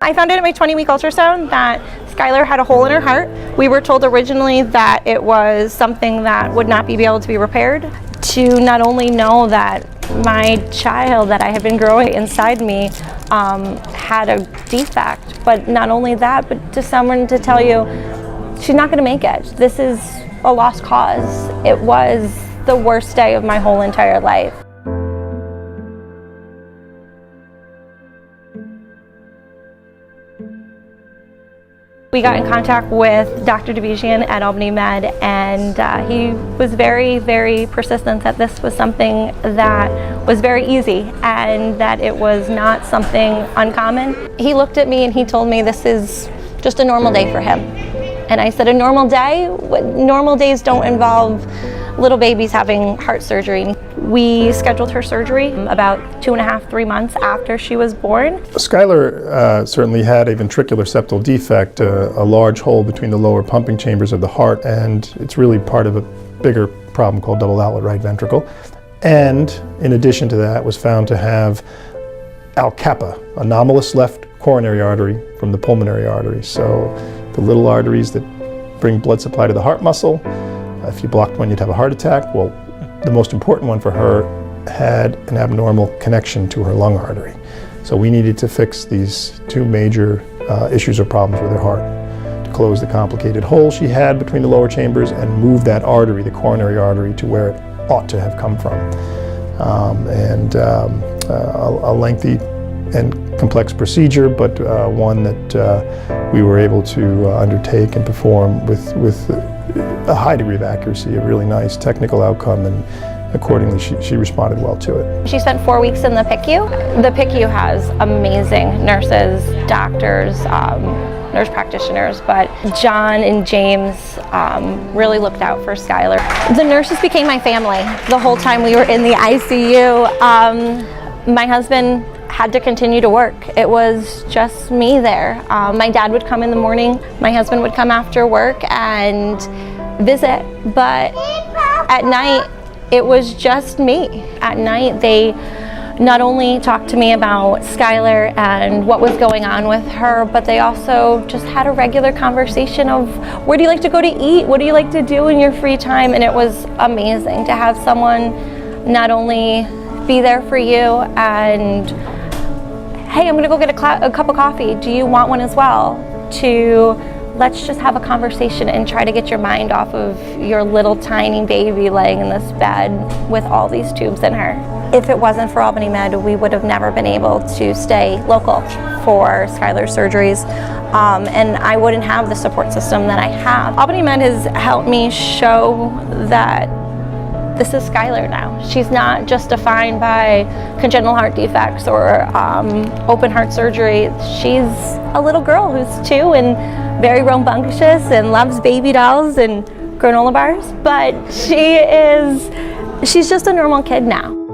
I found out at my 20-week ultrasound that Skylar had a hole in her heart. We were told originally that it was something that would not be able to be repaired. To not only know that my child that I had been growing inside me had a defect, but not only that, but to someone to tell you she's not going to make it. This is a lost cause. It was the worst day of my whole entire life. We got in contact with Dr. Devijian at Albany Med, and he was very, very persistent that this was something that was very easy and that it was not something uncommon. He looked at me and he told me this is just a normal day for him. And I said, a normal day? Normal days don't involve little babies having heart surgery. We scheduled her surgery about 2.5, 3 months after she was born. Skylar certainly had a ventricular septal defect, a large hole between the lower pumping chambers of the heart, and it's really part of a bigger problem called double outlet right ventricle. And in addition to that, was found to have Al-Kappa, anomalous left coronary artery from the pulmonary artery. So the little arteries that bring blood supply to the heart muscle, if you blocked one, you'd have a heart attack. Well, the most important one for her had an abnormal connection to her lung artery. So we needed to fix these two major issues or problems with her heart, to close the complicated hole she had between the lower chambers and move that artery, the coronary artery, to where it ought to have come from. A lengthy and complex procedure, but one that we were able to undertake and perform with a high degree of accuracy, a really nice technical outcome, and accordingly she responded well to it. She spent 4 weeks in the PICU. The PICU has amazing nurses, doctors, nurse practitioners, but John and James really looked out for Skylar. The nurses became my family the whole time we were in the ICU. My husband had to continue to work. It was just me there. My dad would come in the morning, my husband would come after work and visit, but at night it was just me. At night they not only talked to me about Skylar and what was going on with her, but they also just had a regular conversation of where do you like to go to eat, what do you like to do in your free time, and it was amazing to have someone not only be there for you and hey, I'm gonna go get a cup of coffee, do you want one as well, to let's just have a conversation and try to get your mind off of your little tiny baby laying in this bed with all these tubes in her. If it wasn't for Albany Med, we would have never been able to stay local for Skylar's surgeries, and I wouldn't have the support system that I have. Albany Med has helped me show that this is Skylar now. She's not just defined by congenital heart defects or open heart surgery. She's a little girl who's 2 and very rambunctious and loves baby dolls and granola bars, but she's just a normal kid now.